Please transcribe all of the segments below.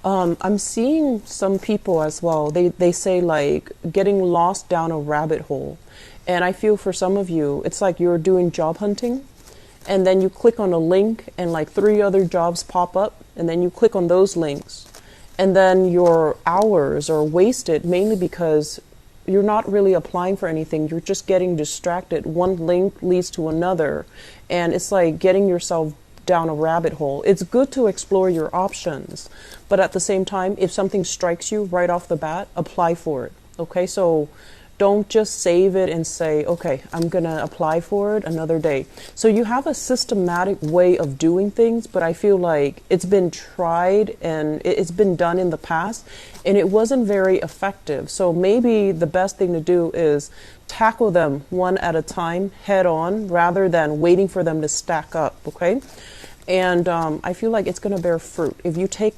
I'm seeing some people as well. They say like getting lost down a rabbit hole. And I feel for some of you, it's like you're doing job hunting and then you click on a link and like three other jobs pop up and then you click on those links. And then your hours are wasted mainly because you're not really applying for anything. You're just getting distracted. One link leads to another. And it's like getting yourself down a rabbit hole. It's good to explore your options, but at the same time, if something strikes you right off the bat, apply for it. Okay, so don't just save it and say, okay, I'm gonna apply for it another day. So you have a systematic way of doing things, but I feel like it's been tried and it's been done in the past and it wasn't very effective. So maybe the best thing to do is tackle them one at a time, head on, rather than waiting for them to stack up, okay? And I feel like it's going to bear fruit. If you take,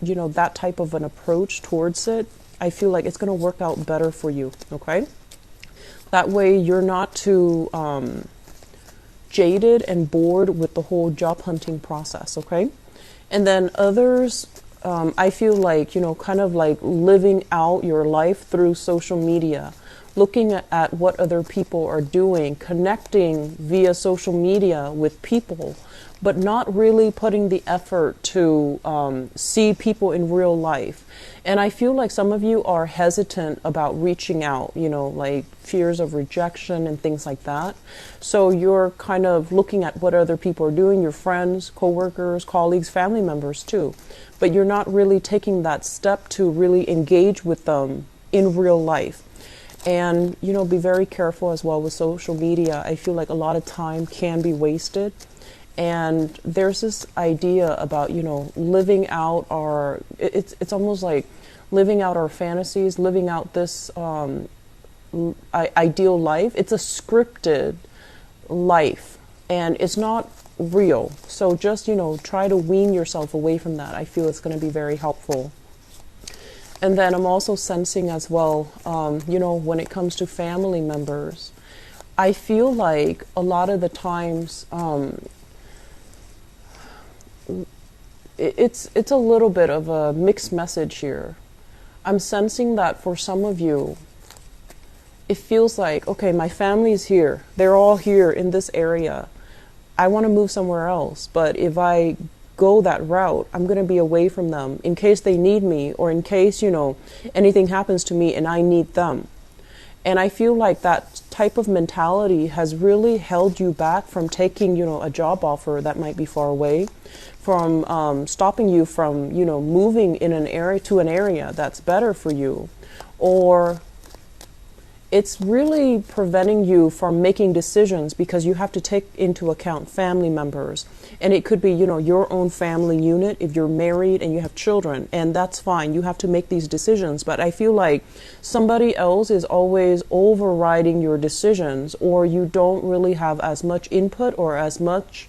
that type of an approach towards it, I feel like it's going to work out better for you, okay? That way you're not too jaded and bored with the whole job hunting process, okay? And then others, I feel like, kind of like living out your life through social media, looking at what other people are doing, connecting via social media with people, but not really putting the effort to see people in real life. And I feel like some of you are hesitant about reaching out, like fears of rejection and things like that. So you're kind of looking at what other people are doing, your friends, coworkers, colleagues, family members too. But you're not really taking that step to really engage with them in real life. And, be very careful as well with social media. I feel like a lot of time can be wasted. And there's this idea about, living out it's almost like living out our fantasies, living out this ideal life. It's a scripted life and it's not real. So just, try to wean yourself away from that. I feel it's going to be very helpful. And then I'm also sensing as well, when it comes to family members, I feel like a lot of the times, it's a little bit of a mixed message here. I'm sensing that for some of you, it feels like, okay, my family's here. They're all here in this area. I want to move somewhere else. But if I go that route, I'm going to be away from them in case they need me or in case, anything happens to me and I need them. And I feel like that type of mentality has really held you back from taking, a job offer that might be far away, from stopping you from, moving in an area to an area that's better for you, or it's really preventing you from making decisions because you have to take into account family members. And it could be, your own family unit if you're married and you have children, and that's fine. You have to make these decisions. But I feel like somebody else is always overriding your decisions, or you don't really have as much input or as much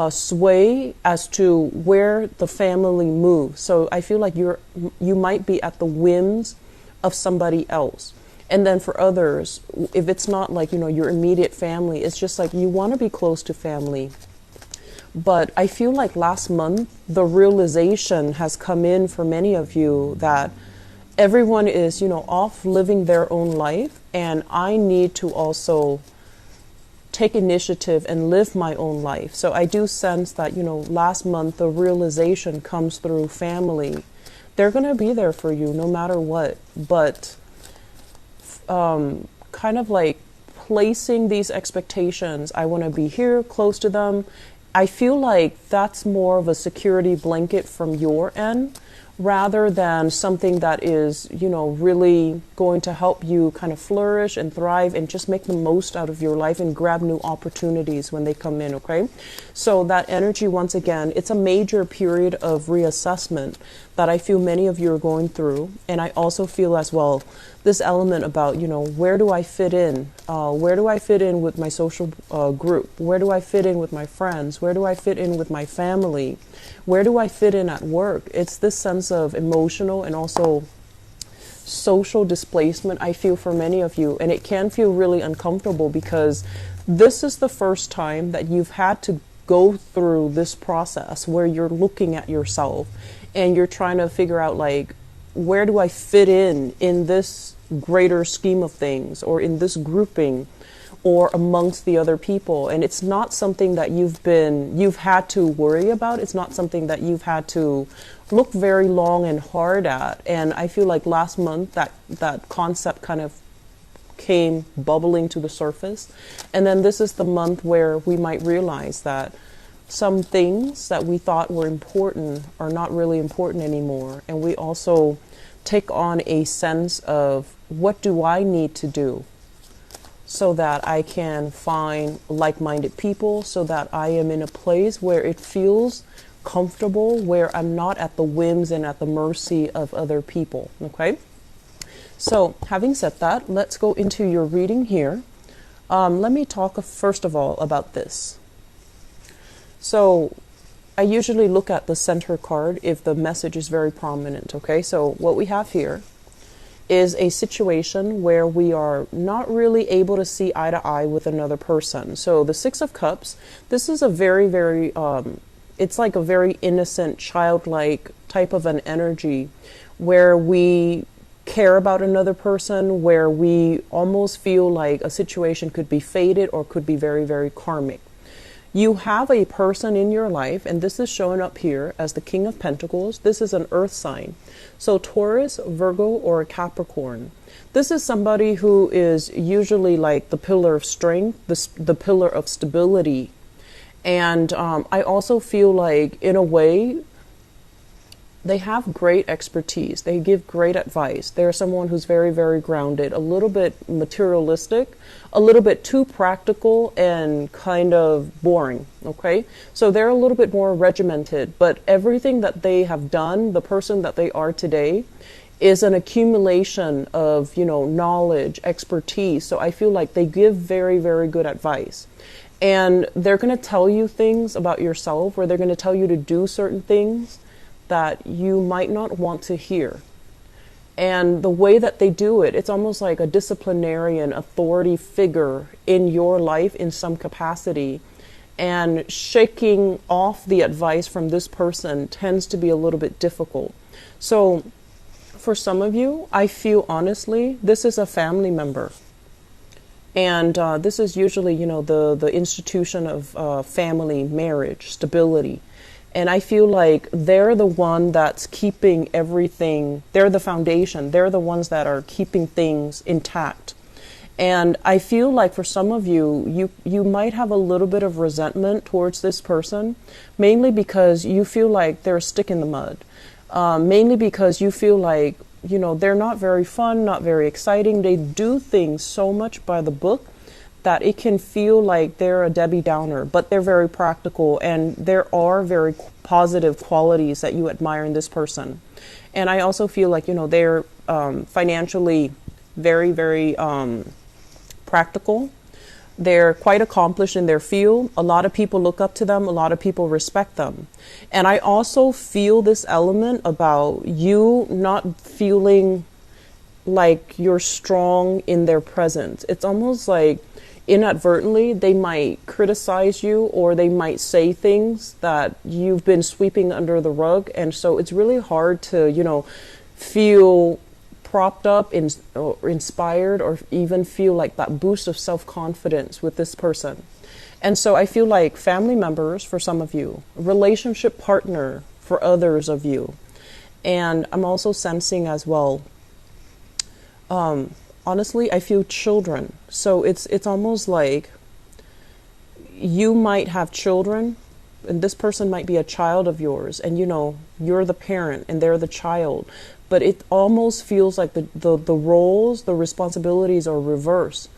sway as to where the family moves. So I feel like you might be at the whims of somebody else. And then for others, if it's not like, your immediate family, it's just like you want to be close to family. But I feel like last month, the realization has come in for many of you that everyone is, off living their own life. And I need to also take initiative and live my own life. So I do sense that, last month, the realization comes through family. They're going to be there for you no matter what. But kind of like placing these expectations. I want to be here close to them. I feel like that's more of a security blanket from your end rather than something that is, really going to help you kind of flourish and thrive and just make the most out of your life and grab new opportunities when they come in, okay? So that energy, once again, it's a major period of reassessment that I feel many of you are going through. And I also feel as well this element about, where do I fit in? Where do I fit in with my social group? Where do I fit in with my friends? Where do I fit in with my family? Where do I fit in at work? It's this sense of emotional and also social displacement I feel for many of you. And it can feel really uncomfortable because this is the first time that you've had to go through this process where you're looking at yourself and you're trying to figure out like, where do I fit in this greater scheme of things, or in this grouping, or amongst the other people. And it's not something that you've had to worry about. It's not something that you've had to look very long and hard at. And I feel like last month that concept kind of came bubbling to the surface. And then this is the month where we might realize that some things that we thought were important are not really important anymore. And we also take on a sense of, what do I need to do so that I can find like-minded people, so that I am in a place where it feels comfortable, where I'm not at the whims and at the mercy of other people. Okay? So having said that, let's go into your reading here. Let me talk first of all about this. So I usually look at the center card if the message is very prominent. Okay, so what we have here is a situation where we are not really able to see eye to eye with another person. So the Six of Cups, this is a very, very, it's like a very innocent, childlike type of an energy where we care about another person, where we almost feel like a situation could be fated or could be very, very karmic. You have a person in your life, and this is showing up here as the King of Pentacles. This is an earth sign. So Taurus, Virgo, or Capricorn. This is somebody who is usually like the pillar of strength, the pillar of stability. And I also feel like, in a way, they have great expertise. They give great advice. They're someone who's very, very grounded, a little bit materialistic, a little bit too practical and kind of boring. Okay, so they're a little bit more regimented, but everything that they have done, the person that they are today, is an accumulation of, knowledge, expertise. So I feel like they give very, very good advice. And they're going to tell you things about yourself, or they're going to tell you to do certain things that you might not want to hear. And the way that they do it, it's almost like a disciplinarian authority figure in your life in some capacity. And shaking off the advice from this person tends to be a little bit difficult. So for some of you, I feel honestly, this is a family member. And this is usually, the institution of family, marriage, stability. And I feel like they're the one that's keeping everything, they're the foundation, they're the ones that are keeping things intact. And I feel like for some of you, you might have a little bit of resentment towards this person, mainly because you feel like they're a stick in the mud. Mainly because you feel like, they're not very fun, not very exciting. They do things so much by the book that it can feel like they're a Debbie Downer, but they're very practical, and there are very positive qualities that you admire in this person. And I also feel like, they're financially very, very practical. They're quite accomplished in their field. A lot of people look up to them. A lot of people respect them. And I also feel this element about you not feeling like you're strong in their presence. It's almost like inadvertently they might criticize you, or they might say things that you've been sweeping under the rug. And so it's really hard to, feel propped up or inspired, or even feel like that boost of self-confidence with this person. And so I feel like family members for some of you, relationship partner for others of you. And I'm also sensing as well, honestly, I feel children. So it's almost like you might have children, and this person might be a child of yours, and you're the parent and they're the child. But it almost feels like the roles, the responsibilities are reversed,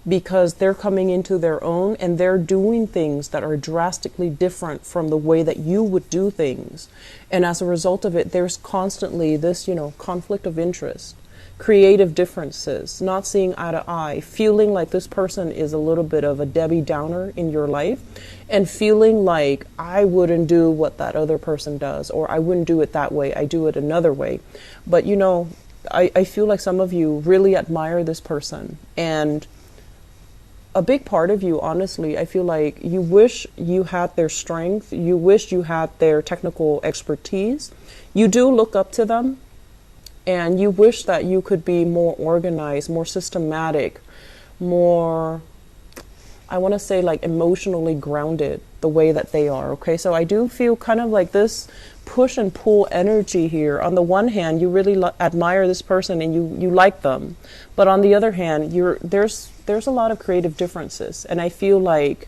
because they're coming into their own and they're doing things that are drastically different from the way that you would do things. And as a result of it, there's constantly this, conflict of interest, creative differences, not seeing eye to eye, feeling like this person is a little bit of a Debbie Downer in your life, and feeling like I wouldn't do what that other person does, or I wouldn't do it that way, I do it another way. But I feel like some of you really admire this person, and a big part of you, honestly, I feel like you wish you had their strength. You wish you had their technical expertise. You do look up to them, and you wish that you could be more organized, more systematic, more, I want to say, like emotionally grounded the way that they are. Okay, so I do feel kind of like this push and pull energy here. On the one hand, you really admire this person and you like them, but on the other hand, there's a lot of creative differences, and I feel like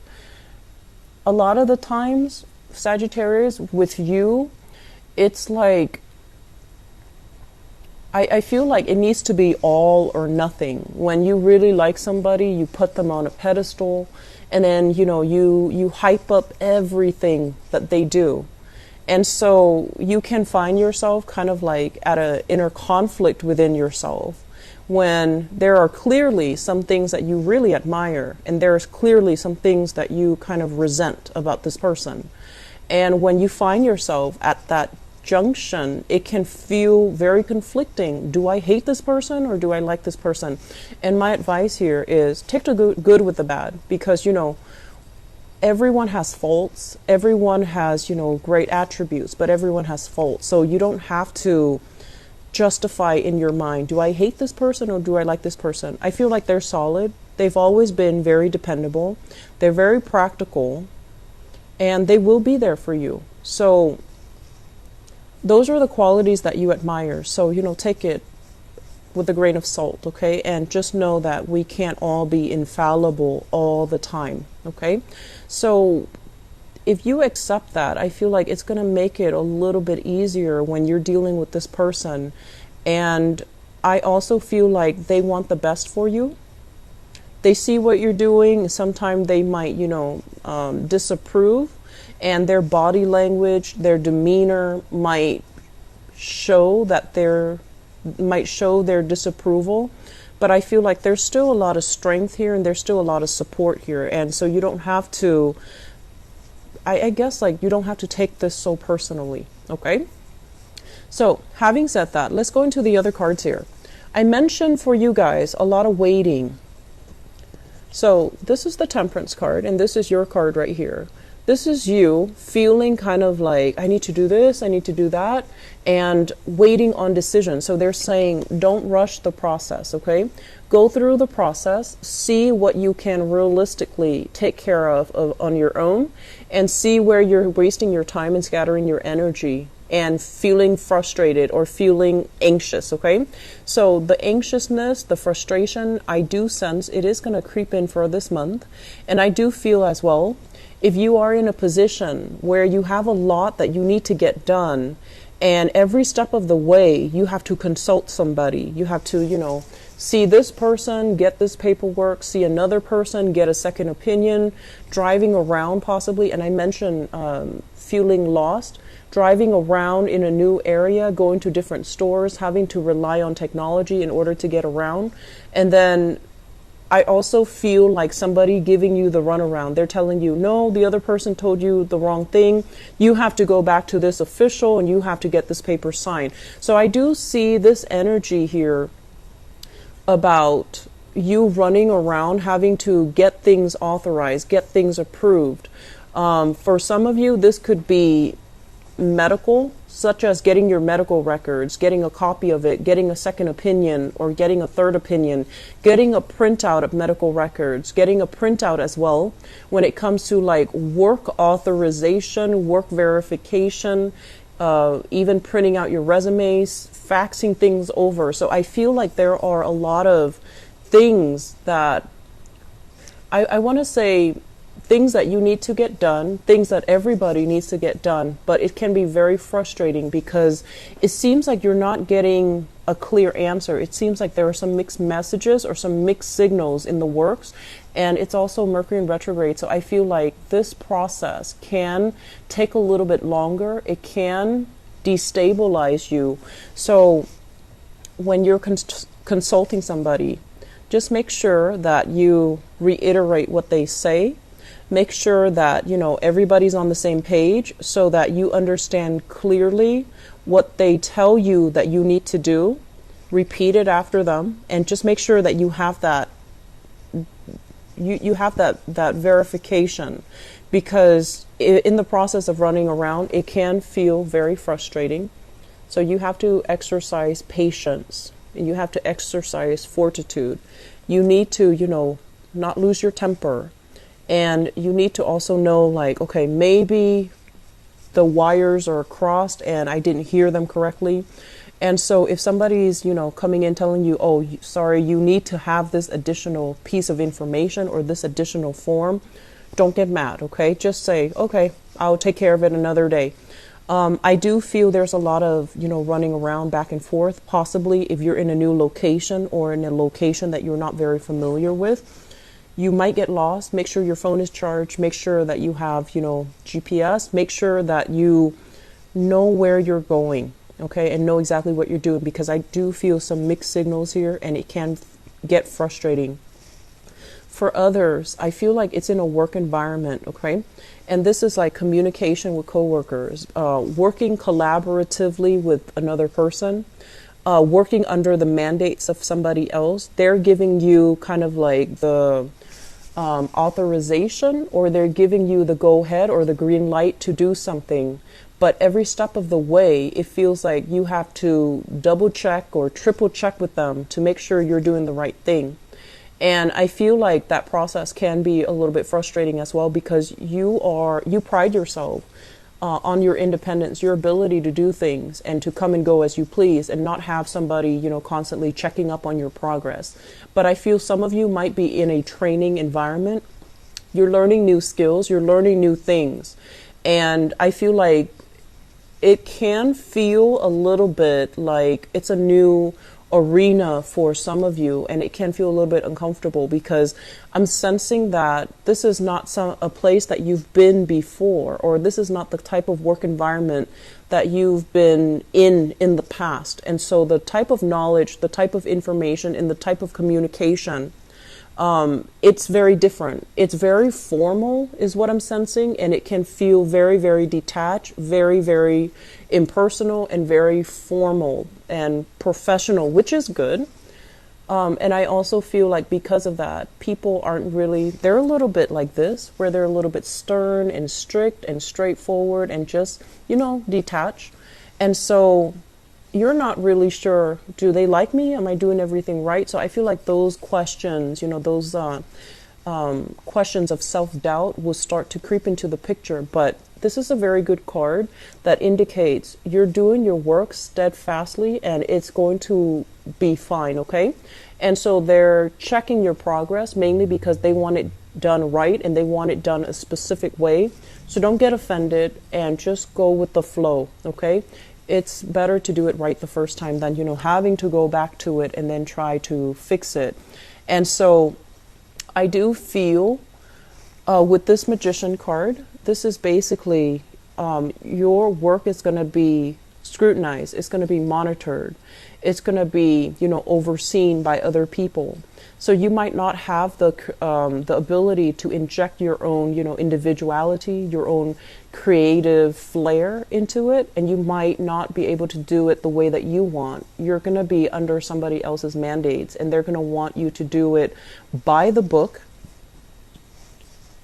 a lot of the times, Sagittarius, with you, it's like I feel like it needs to be all or nothing. When you really like somebody, you put them on a pedestal, and then you hype up everything that they do. And so you can find yourself kind of like at an inner conflict within yourself when there are clearly some things that you really admire, and there's clearly some things that you kind of resent about this person. And when you find yourself at that junction, it can feel very conflicting. Do I hate this person or do I like this person? And my advice here is take the good with the bad, because everyone has faults. Everyone has great attributes, but everyone has faults. So you don't have to justify in your mind, do I hate this person or do I like this person? I feel like they're solid. They've always been very dependable. They're very practical, and they will be there for you. So those are the qualities that you admire. So, take it with a grain of salt, okay? And just know that we can't all be infallible all the time, okay? So if you accept that, I feel like it's going to make it a little bit easier when you're dealing with this person. And I also feel like they want the best for you. They see what you're doing. Sometimes they might, disapprove. And their body language, their demeanor might show their disapproval. But I feel like there's still a lot of strength here, and there's still a lot of support here. And so you don't have to, I guess, like, you don't have to take this so personally, okay? So having said that, let's go into the other cards here. I mentioned for you guys a lot of waiting. So this is the Temperance card, and this is your card right here. This is you feeling kind of like, I need to do this, I need to do that, and waiting on decision. So they're saying, don't rush the process, okay? Go through the process, see what you can realistically take care of on your own, and see where you're wasting your time and scattering your energy and feeling frustrated or feeling anxious, okay? So the anxiousness, the frustration, I do sense it is going to creep in for this month. And I do feel as well, if you are in a position where you have a lot that you need to get done, and every step of the way you have to consult somebody, you have to, see this person, get this paperwork, see another person, get a second opinion, driving around possibly, and I mentioned feeling lost, driving around in a new area, going to different stores, having to rely on technology in order to get around. And then I also feel like somebody giving you the runaround. They're telling you, no, the other person told you the wrong thing. You have to go back to this official and you have to get this paper signed. So I do see this energy here about you running around, having to get things authorized, get things approved. For some of you, this could be medical, such as getting your medical records, getting a copy of it, getting a second opinion or getting a third opinion, getting a printout of medical records, getting a printout as well when it comes to like work authorization, work verification, even printing out your resumes, faxing things over. So I feel like there are a lot of things that I want to say, things that you need to get done, things that everybody needs to get done, but it can be very frustrating because it seems like you're not getting a clear answer. It seems like there are some mixed messages or some mixed signals in the works, and it's also Mercury in retrograde. So I feel like this process can take a little bit longer. It can destabilize you. So when you're consulting somebody, just make sure that you reiterate what they say. Make sure that, everybody's on the same page so that you understand clearly what they tell you that you need to do. Repeat it after them and just make sure that you have that you have that verification, because in the process of running around, it can feel very frustrating. So you have to exercise patience, and you have to exercise fortitude. You need to, not lose your temper. And you need to also know, like, okay, maybe the wires are crossed and I didn't hear them correctly. And so if somebody's, coming in telling you, oh, sorry, you need to have this additional piece of information or this additional form, don't get mad, okay? Just say, okay, I'll take care of it another day. I do feel there's a lot of, running around back and forth, possibly if you're in a new location or in a location that you're not very familiar with. You might get lost. Make sure your phone is charged. Make sure that you have, GPS. Make sure that you know where you're going, okay, and know exactly what you're doing, because I do feel some mixed signals here, and it can get frustrating. For others, I feel like it's in a work environment, okay, and this is like communication with coworkers, working collaboratively with another person, working under the mandates of somebody else. They're giving you kind of like the authorization, or they're giving you the go ahead or the green light to do something. But every step of the way, it feels like you have to double check or triple check with them to make sure you're doing the right thing. And I feel like that process can be a little bit frustrating as well, because you pride yourself on your independence, your ability to do things and to come and go as you please, and not have somebody, constantly checking up on your progress. But I feel some of you might be in a training environment. You're learning new skills, you're learning new things. And I feel like it can feel a little bit like it's a new arena for some of you, and it can feel a little bit uncomfortable, because I'm sensing that this is not a place that you've been before, or this is not the type of work environment that you've been in the past. And so the type of knowledge, the type of information, and the type of communication, it's very different. It's very formal is what I'm sensing, and it can feel very, very detached, very, very impersonal, and very formal and professional, which is good. And I also feel like because of that, people aren't really, they're a little bit like this, where they're a little bit stern and strict and straightforward and just, detached. And so you're not really sure, do they like me? Am I doing everything right? So I feel like those questions, those questions of self-doubt will start to creep into the picture. But this is a very good card that indicates you're doing your work steadfastly, and it's going to be fine, okay? And so they're checking your progress mainly because they want it done right, and they want it done a specific way. So don't get offended and just go with the flow, okay? It's better to do it right the first time than, having to go back to it and then try to fix it. And so I do feel with this Magician card, this is basically your work is going to be scrutinized. It's going to be monitored. It's going to be, overseen by other people. So you might not have the ability to inject your own, individuality, your own creative flair into it, and you might not be able to do it the way that you want. You're going to be under somebody else's mandates, and they're going to want you to do it by the book.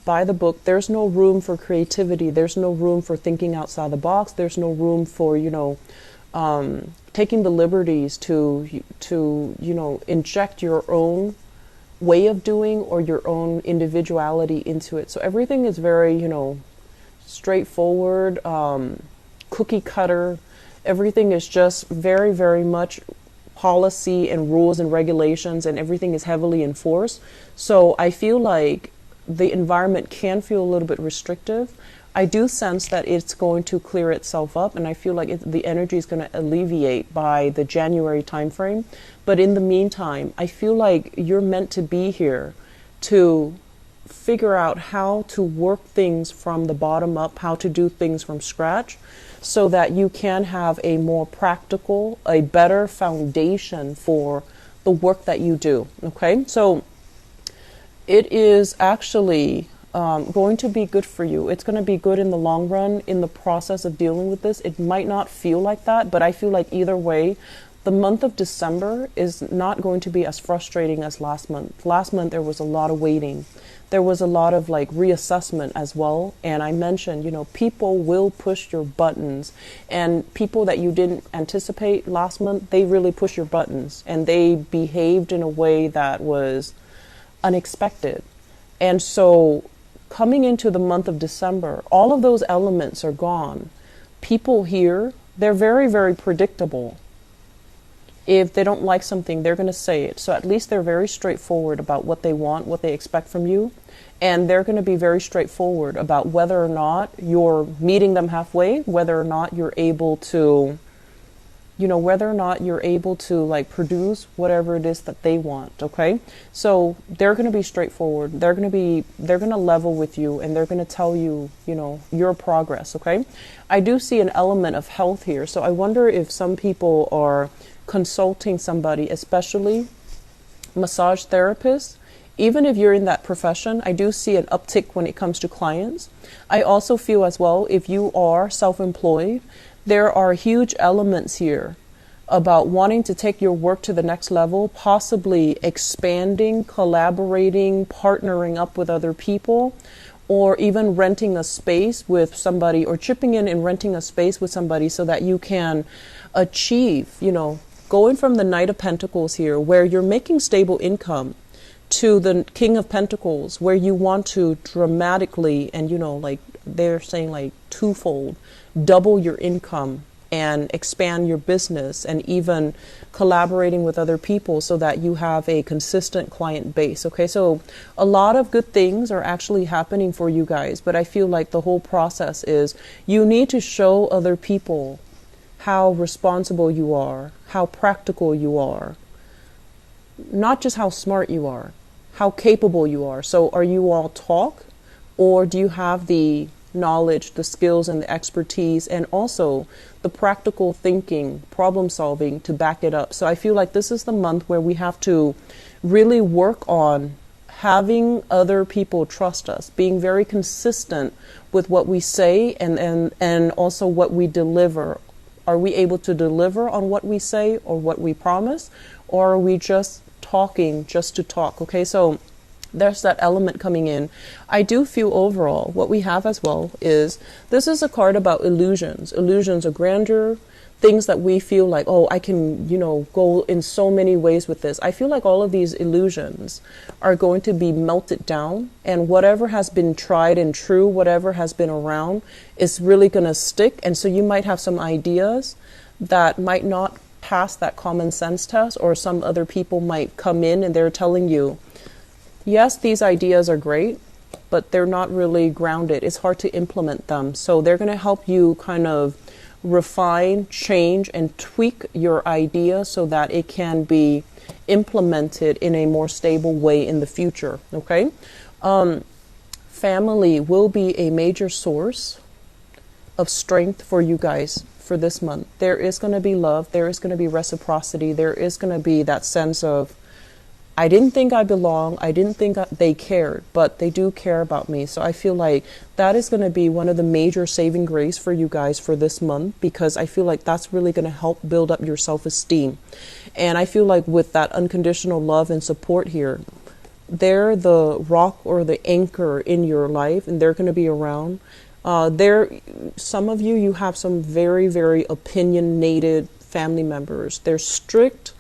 By the book. There's no room for creativity. There's no room for thinking outside the box. There's no room for, taking the liberties to inject your own way of doing or your own individuality into it. So everything is very, straightforward, cookie cutter. Everything is just very, very much policy and rules and regulations, and everything is heavily enforced. So I feel like the environment can feel a little bit restrictive. I do sense that it's going to clear itself up, and I feel like the energy is going to alleviate by the January timeframe. But in the meantime, I feel like you're meant to be here to figure out how to work things from the bottom up, how to do things from scratch, so that you can have a more practical, a better foundation for the work that you do. Okay, so it is actually going to be good for you. It's going to be good in the long run in the process of dealing with this. It might not feel like that, but I feel like either way, the month of December is not going to be as frustrating as last month. Last month there was a lot of waiting. There was a lot of like reassessment as well. And I mentioned, people will push your buttons, and people that you didn't anticipate last month, they really push your buttons, and they behaved in a way that was unexpected. And so coming into the month of December, all of those elements are gone. People here, they're very, very predictable. If they don't like something, they're going to say it. So at least they're very straightforward about what they want, what they expect from you. And they're going to be very straightforward about whether or not you're meeting them halfway, whether or not you're able to, like produce whatever it is that they want. Okay. So they're going to be straightforward. They're going to level with you, and they're going to tell you, your progress. Okay. I do see an element of health here. So I wonder if some people are consulting somebody, especially massage therapists. Even if you're in that profession, I do see an uptick when it comes to clients. I also feel as well, if you are self-employed, there are huge elements here about wanting to take your work to the next level, possibly expanding, collaborating, partnering up with other people, or even renting a space with somebody, or chipping in and renting a space with somebody so that you can achieve, going from the Knight of Pentacles here, where you're making stable income, to the King of Pentacles, where you want to dramatically, and like they're saying, like twofold, double your income and expand your business, and even collaborating with other people so that you have a consistent client base. Okay, so a lot of good things are actually happening for you guys, but I feel like the whole process is you need to show other people how responsible you are, how practical you are, not just how smart you are, how capable you are. So are you all talk, or do you have the knowledge, the skills, and the expertise, and also the practical thinking, problem solving to back it up? So I feel like this is the month where we have to really work on having other people trust us, being very consistent with what we say, and also what we deliver. Are we able to deliver on what we say or what we promise, or are we just talking just to talk? Okay, so there's that element coming in. I do feel overall what we have as well is, this is a card about illusions of grandeur, things that we feel like, oh, I can, go in so many ways with this. I feel like all of these illusions are going to be melted down, and whatever has been tried and true, whatever has been around, is really going to stick. And so you might have some ideas that might not pass that common sense test, or some other people might come in and they're telling you, yes, these ideas are great, but they're not really grounded. It's hard to implement them. So they're going to help you kind of refine, change, and tweak your idea so that it can be implemented in a more stable way in the future. Okay. Family will be a major source of strength for you guys for this month. There is going to be love. There is going to be reciprocity. There is going to be that sense of, I didn't think I belong. I didn't think they cared, but they do care about me. So I feel like that is going to be one of the major saving grace for you guys for this month, because I feel like that's really going to help build up your self-esteem. And I feel like with that unconditional love and support here, they're the rock or the anchor in your life, and they're going to be around. Some of you have some very, very opinionated family members. They're strict.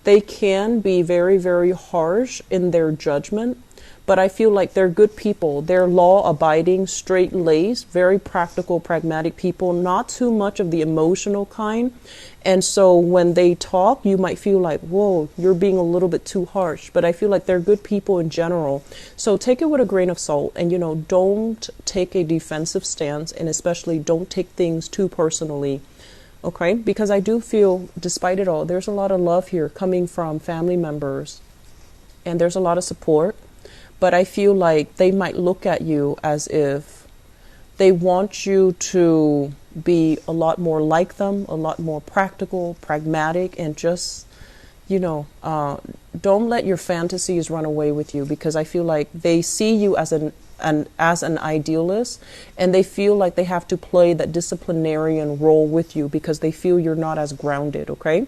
They can be very, very harsh in their judgment, but I feel like they're good people. They're law-abiding, straight-laced, very practical, pragmatic people, not too much of the emotional kind. And so when they talk, you might feel like, whoa, you're being a little bit too harsh. But I feel like they're good people in general. So take it with a grain of salt, and, don't take a defensive stance, and especially don't take things too personally. Okay, because I do feel, despite it all, there's a lot of love here coming from family members, and there's a lot of support. But I feel like they might look at you as if they want you to be a lot more like them, a lot more practical, pragmatic, and just, don't let your fantasies run away with you, because I feel like they see you as an idealist, and they feel like they have to play that disciplinarian role with you because they feel you're not as grounded. Okay.